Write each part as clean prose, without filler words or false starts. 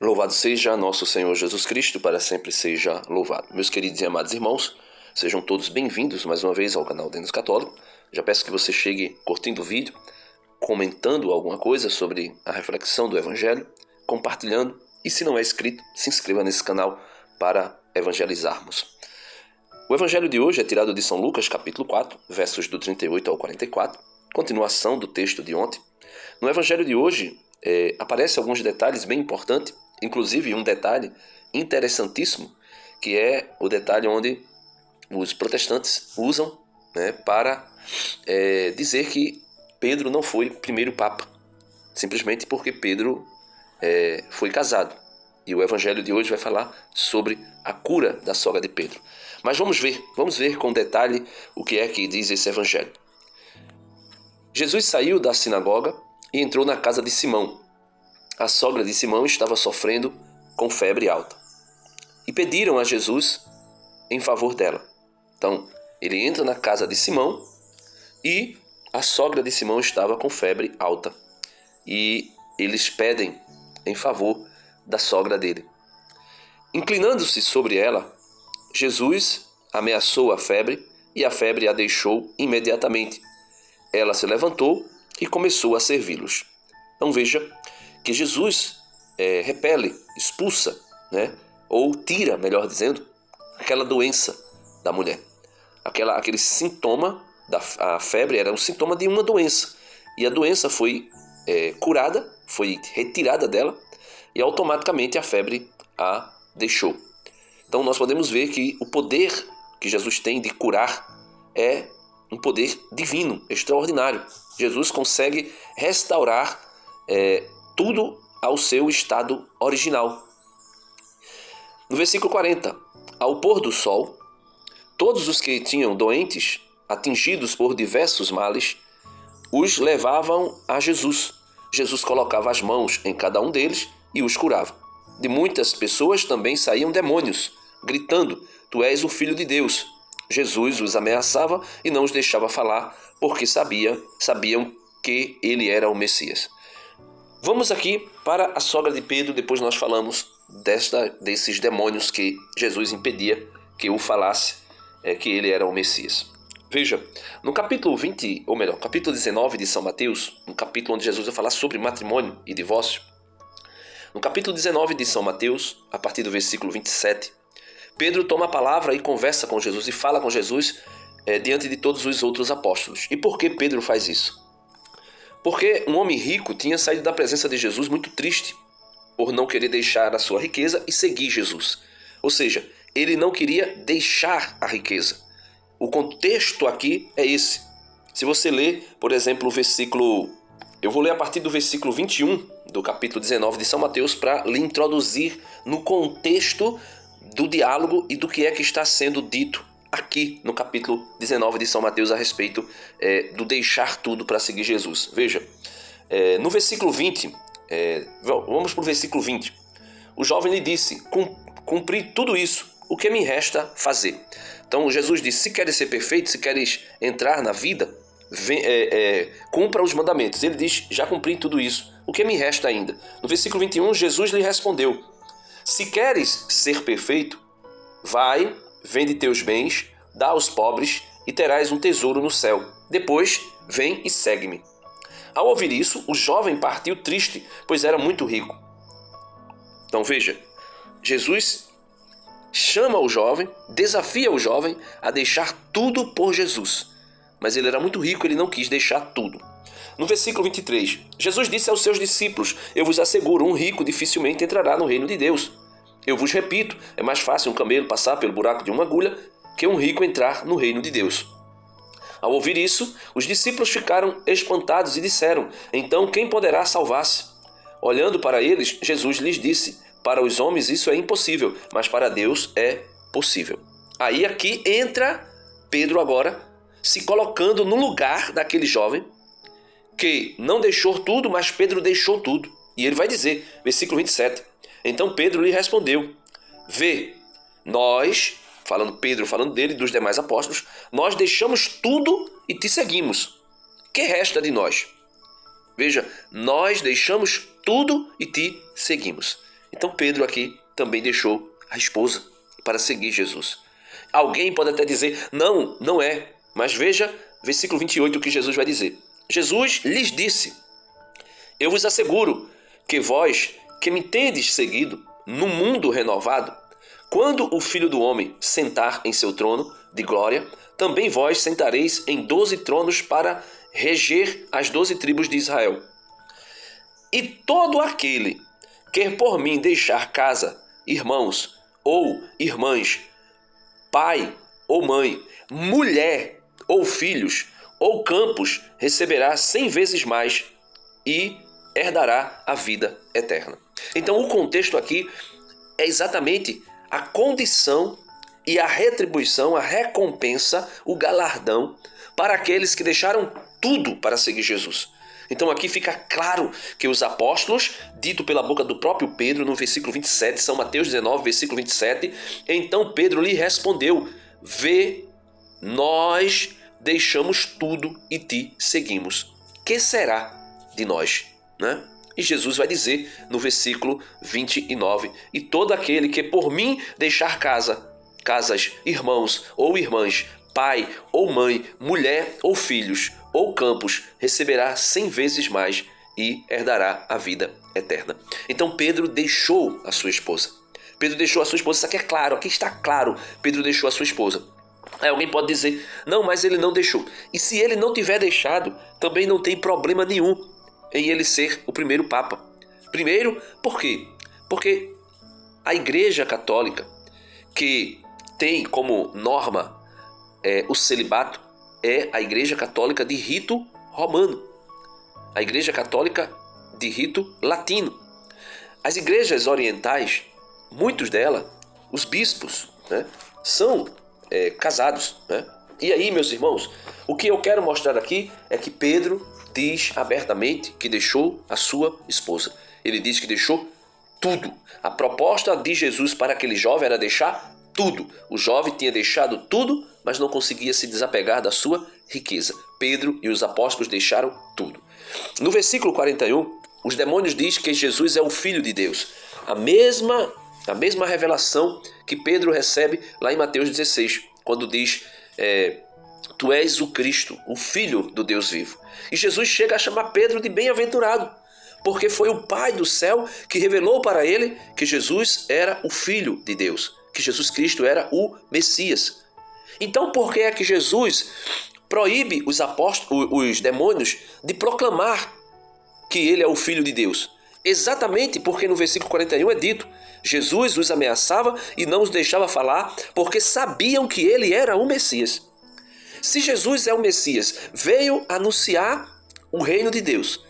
Louvado seja nosso Senhor Jesus Cristo, para sempre seja louvado. Meus queridos e amados irmãos, sejam todos bem-vindos mais uma vez ao canal Denis Católico. Já peço que você chegue curtindo o vídeo, comentando alguma coisa sobre a reflexão do Evangelho, compartilhando e, se não é inscrito, se inscreva nesse canal para evangelizarmos. O Evangelho de hoje é tirado de São Lucas, capítulo 4, versos do 38 ao 44, continuação do texto de ontem. No Evangelho de hoje, aparecem alguns detalhes bem importantes, inclusive um detalhe interessantíssimo, que é o detalhe onde os protestantes usam, para dizer que Pedro não foi o primeiro papa, simplesmente porque Pedro foi casado. E o Evangelho de hoje vai falar sobre a cura da sogra de Pedro. Mas vamos ver com detalhe o que é que diz esse Evangelho. Jesus saiu da sinagoga e entrou na casa de Simão. A sogra de Simão estava sofrendo com febre alta. E pediram a Jesus em favor dela. Então, ele entra na casa de Simão e a sogra de Simão estava com febre alta. E eles pedem em favor da sogra dele. Inclinando-se sobre ela, Jesus ameaçou a febre e a febre a deixou imediatamente. Ela se levantou e começou a servi-los. Então veja que Jesus repele, expulsa, ou tira, melhor dizendo, aquela doença da mulher. Aquele sintoma da febre era um sintoma de uma doença. E a doença foi curada, foi retirada dela e automaticamente a febre a deixou. Então nós podemos ver que o poder que Jesus tem de curar é um poder divino, extraordinário. Jesus consegue restaurar tudo ao seu estado original. No versículo 40, ao pôr do sol, todos os que tinham doentes, atingidos por diversos males, os levavam a Jesus. Jesus colocava as mãos em cada um deles e os curava. De muitas pessoas também saíam demônios, gritando: "Tu és o Filho de Deus." Jesus os ameaçava e não os deixava falar, porque sabiam que ele era o Messias. Vamos aqui para a sogra de Pedro, depois nós falamos desses demônios que Jesus impedia que o falasse, que ele era o Messias. Veja, no capítulo 20, ou melhor, capítulo 19 de São Mateus, no capítulo onde Jesus vai falar sobre matrimônio e divórcio, no capítulo 19 de São Mateus, a partir do versículo 27, Pedro toma a palavra e conversa com Jesus e fala com Jesus diante de todos os outros apóstolos. E por que Pedro faz isso? Porque um homem rico tinha saído da presença de Jesus muito triste por não querer deixar a sua riqueza e seguir Jesus. Ou seja, ele não queria deixar a riqueza. O contexto aqui é esse. Se você ler, por exemplo, o versículo... Eu vou ler a partir do versículo 21 do capítulo 19 de São Mateus para lhe introduzir no contexto do diálogo e do que é que está sendo dito aqui no capítulo 19 de São Mateus a respeito do deixar tudo para seguir Jesus. Veja, no versículo 20, vamos para o versículo 20. O jovem lhe disse: cumpri tudo isso, o que me resta fazer? Então Jesus disse: se queres ser perfeito, se queres entrar na vida, cumpra os mandamentos. Ele diz: já cumpri tudo isso, o que me resta ainda? No versículo 21, Jesus lhe respondeu: se queres ser perfeito, vai, vende teus bens, dá aos pobres e terás um tesouro no céu. Depois, vem e segue-me. Ao ouvir isso, o jovem partiu triste, pois era muito rico. Então veja, Jesus chama o jovem, desafia o jovem a deixar tudo por Jesus. Mas ele era muito rico, ele não quis deixar tudo. No versículo 23, Jesus disse aos seus discípulos: eu vos asseguro, um rico dificilmente entrará no reino de Deus. Eu vos repito, é mais fácil um camelo passar pelo buraco de uma agulha que um rico entrar no reino de Deus. Ao ouvir isso, os discípulos ficaram espantados e disseram: então quem poderá salvar-se? Olhando para eles, Jesus lhes disse: para os homens isso é impossível, mas para Deus é possível. Aí aqui entra Pedro agora, se colocando no lugar daquele jovem que não deixou tudo, mas Pedro deixou tudo. E ele vai dizer, versículo 27, então Pedro lhe respondeu: vê, nós, Pedro falando dele e dos demais apóstolos, nós deixamos tudo e te seguimos. Que resta de nós? Veja, nós deixamos tudo e te seguimos. Então Pedro aqui também deixou a esposa para seguir Jesus. Alguém pode até dizer, não, não é. Mas veja, versículo 28, o que Jesus vai dizer. Jesus lhes disse, eu vos asseguro que vós, que me tendes seguido, no mundo renovado, quando o Filho do Homem sentar em seu trono de glória, também vós sentareis em 12 tronos para reger as 12 tribos de Israel. E todo aquele que por mim deixar casa, irmãos ou irmãs, pai ou mãe, mulher ou filhos ou campos, receberá 100 vezes mais e herdará a vida eterna. Então o contexto aqui é exatamente a condição e a retribuição, a recompensa, o galardão para aqueles que deixaram tudo para seguir Jesus. Então aqui fica claro que os apóstolos, dito pela boca do próprio Pedro no versículo 27, São Mateus 19, versículo 27, então Pedro lhe respondeu, vê, nós deixamos tudo e te seguimos. Que será de nós? Né? E Jesus vai dizer no versículo 29, e todo aquele que por mim deixar casas, irmãos ou irmãs, pai ou mãe, mulher ou filhos, ou campos, receberá 100 vezes mais e herdará a vida eterna. Então Pedro deixou a sua esposa. Pedro deixou a sua esposa, isso aqui é claro, aqui está claro, Pedro deixou a sua esposa. Aí alguém pode dizer, não, mas ele não deixou. E se ele não tiver deixado, também não tem problema nenhum em ele ser o primeiro Papa. Primeiro, por quê? Porque a Igreja Católica, que tem como norma o celibato, é a Igreja Católica de rito romano, a Igreja Católica de rito latino. As igrejas orientais, muitos delas, os bispos, né, são casados. Né? E aí, meus irmãos, o que eu quero mostrar aqui é que Pedro diz abertamente que deixou a sua esposa. Ele diz que deixou tudo. A proposta de Jesus para aquele jovem era deixar tudo. O jovem tinha deixado tudo, mas não conseguia se desapegar da sua riqueza. Pedro e os apóstolos deixaram tudo. No versículo 41, os demônios dizem que Jesus é o Filho de Deus. A mesma revelação que Pedro recebe lá em Mateus 16, quando diz, tu és o Cristo, o Filho do Deus vivo. E Jesus chega a chamar Pedro de bem-aventurado, porque foi o Pai do céu que revelou para ele que Jesus era o Filho de Deus, que Jesus Cristo era o Messias. Então por que é que Jesus proíbe os demônios de proclamar que ele é o Filho de Deus? Exatamente porque no versículo 41 é dito, Jesus os ameaçava e não os deixava falar, porque sabiam que ele era o Messias. Se Jesus é o Messias, veio anunciar o reino de Deus.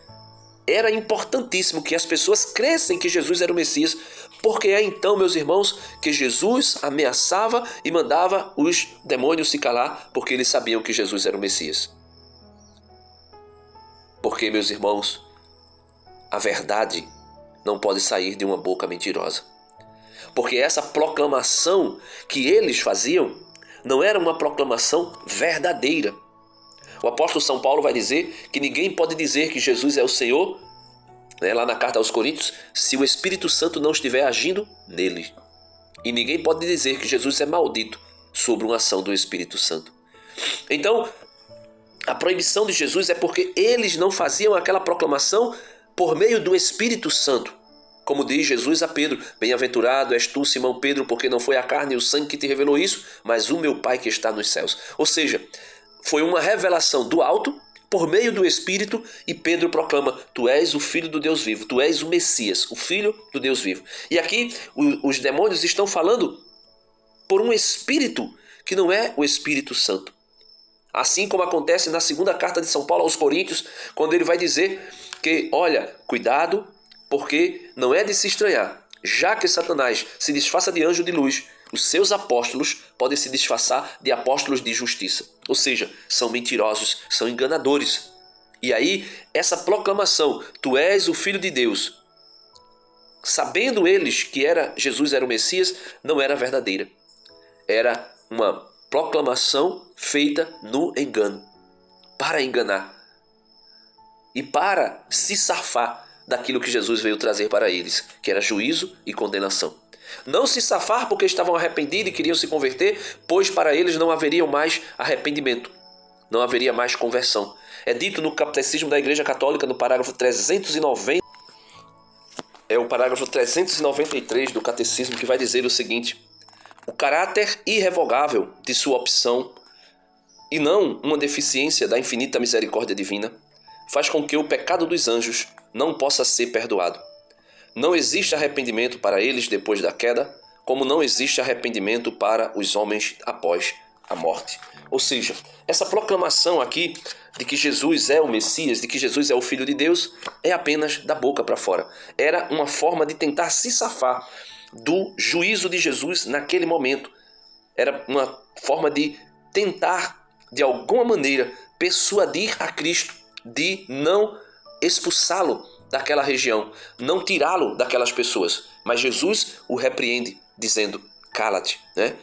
Era importantíssimo que as pessoas crescem que Jesus era o Messias, porque é então, meus irmãos, que Jesus ameaçava e mandava os demônios se calar, porque eles sabiam que Jesus era o Messias. Porque, meus irmãos, a verdade não pode sair de uma boca mentirosa. Porque essa proclamação que eles faziam não era uma proclamação verdadeira. O apóstolo São Paulo vai dizer que ninguém pode dizer que Jesus é o Senhor, lá na carta aos Coríntios, se o Espírito Santo não estiver agindo nele. E ninguém pode dizer que Jesus é maldito sobre uma ação do Espírito Santo. Então, a proibição de Jesus é porque eles não faziam aquela proclamação por meio do Espírito Santo. Como diz Jesus a Pedro, bem-aventurado és tu, Simão Pedro, porque não foi a carne e o sangue que te revelou isso, mas o meu Pai que está nos céus. Ou seja, foi uma revelação do alto, por meio do Espírito, e Pedro proclama, tu és o Filho do Deus vivo, tu és o Messias, o Filho do Deus vivo. E aqui os demônios estão falando por um Espírito que não é o Espírito Santo. Assim como acontece na segunda carta de São Paulo aos Coríntios, quando ele vai dizer que, olha, cuidado, porque não é de se estranhar, já que Satanás se disfarça de anjo de luz, os seus apóstolos podem se disfarçar de apóstolos de justiça. Ou seja, são mentirosos, são enganadores. E aí, essa proclamação, tu és o Filho de Deus, sabendo eles que Jesus era o Messias, não era verdadeira. Era uma proclamação feita no engano, para enganar e para se safar daquilo que Jesus veio trazer para eles, que era juízo e condenação. Não se safar porque estavam arrependidos e queriam se converter, pois para eles não haveria mais arrependimento, não haveria mais conversão. É dito no Catecismo da Igreja Católica, no parágrafo 390, é o parágrafo 393 do Catecismo, que vai dizer o seguinte: o caráter irrevogável de sua opção, e não uma deficiência da infinita misericórdia divina, faz com que o pecado dos anjos não possa ser perdoado. Não existe arrependimento para eles depois da queda, como não existe arrependimento para os homens após a morte. Ou seja, essa proclamação aqui de que Jesus é o Messias, de que Jesus é o Filho de Deus, é apenas da boca para fora. Era uma forma de tentar se safar do juízo de Jesus naquele momento. Era uma forma de tentar, de alguma maneira, persuadir a Cristo de não expulsá-lo daquela região, não tirá-lo daquelas pessoas. Mas Jesus o repreende, dizendo: cala-te, né?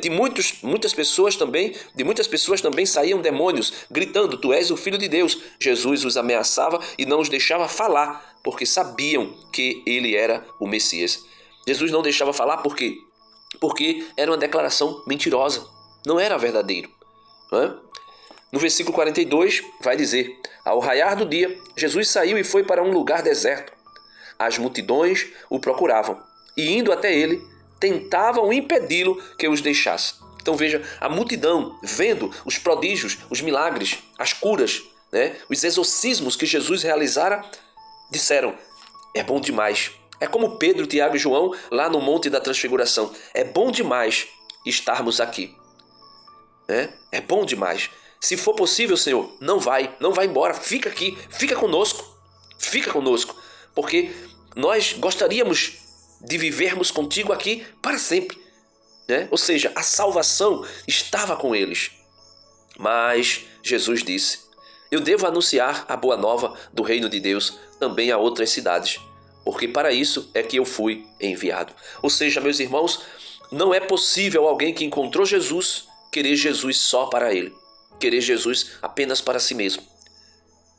De muitas pessoas também saíam demônios, gritando: tu és o Filho de Deus. Jesus os ameaçava e não os deixava falar, porque sabiam que ele era o Messias. Jesus não deixava falar por quê? Porque era uma declaração mentirosa, não era verdadeiro, né? No versículo 42 vai dizer: ao raiar do dia, Jesus saiu e foi para um lugar deserto. As multidões o procuravam e, indo até ele, tentavam impedi-lo que os deixasse. Então veja, a multidão, vendo os prodígios, os milagres, as curas, né, os exorcismos que Jesus realizara, disseram: é bom demais. É como Pedro, Tiago e João lá no Monte da Transfiguração: é bom demais estarmos aqui. É bom demais. Se for possível, Senhor, não vai embora, fica aqui, fica conosco, porque nós gostaríamos de vivermos contigo aqui para sempre, né? Ou seja, a salvação estava com eles. Mas Jesus disse: eu devo anunciar a boa nova do reino de Deus também a outras cidades, porque para isso é que eu fui enviado. Ou seja, meus irmãos, não é possível alguém que encontrou Jesus querer Jesus só para ele, querer Jesus apenas para si mesmo.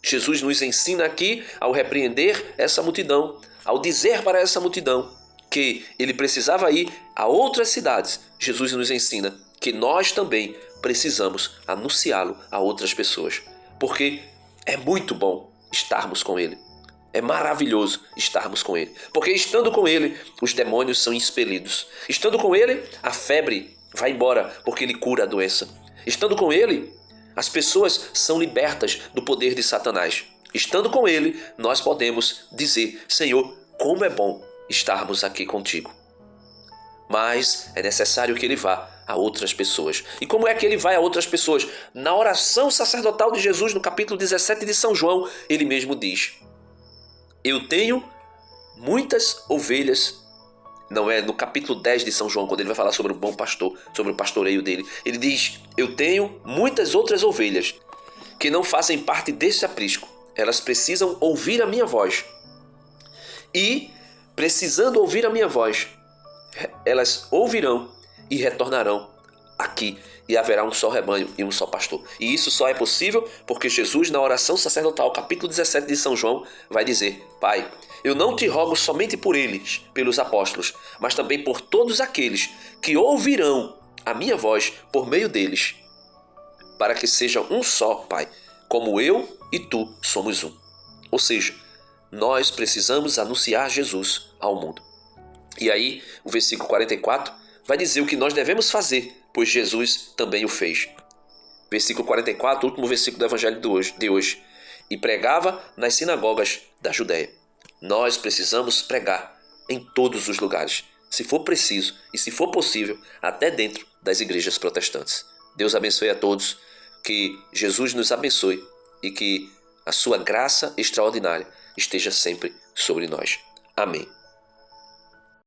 Jesus nos ensina aqui, ao repreender essa multidão, ao dizer para essa multidão que ele precisava ir a outras cidades, Jesus nos ensina que nós também precisamos anunciá-lo a outras pessoas, porque é muito bom estarmos com ele. É maravilhoso estarmos com ele, porque estando com ele, os demônios são expelidos. Estando com ele, a febre vai embora, porque ele cura a doença. Estando com ele, as pessoas são libertas do poder de Satanás. Estando com ele, nós podemos dizer: Senhor, como é bom estarmos aqui contigo. Mas é necessário que ele vá a outras pessoas. E como é que ele vai a outras pessoas? Na oração sacerdotal de Jesus, no capítulo 17 de São João, ele mesmo diz: eu tenho muitas ovelhas. Não é no capítulo 10 de São João, quando ele vai falar sobre o bom pastor, sobre o pastoreio dele. Ele diz: eu tenho muitas outras ovelhas que não fazem parte desse aprisco. Elas precisam ouvir a minha voz. E, precisando ouvir a minha voz, elas ouvirão e retornarão aqui. E haverá um só rebanho e um só pastor. E isso só é possível porque Jesus, na oração sacerdotal, capítulo 17 de São João, vai dizer: Pai, eu não te rogo somente por eles, pelos apóstolos, mas também por todos aqueles que ouvirão a minha voz por meio deles, para que sejam um só, Pai, como eu e tu somos um. Ou seja, nós precisamos anunciar Jesus ao mundo. E aí, o versículo 44 vai dizer o que nós devemos fazer, pois Jesus também o fez. Versículo 44, último versículo do Evangelho de hoje. E pregava nas sinagogas da Judéia. Nós precisamos pregar em todos os lugares, se for preciso e se for possível, até dentro das igrejas protestantes. Deus abençoe a todos, que Jesus nos abençoe e que a sua graça extraordinária esteja sempre sobre nós. Amém.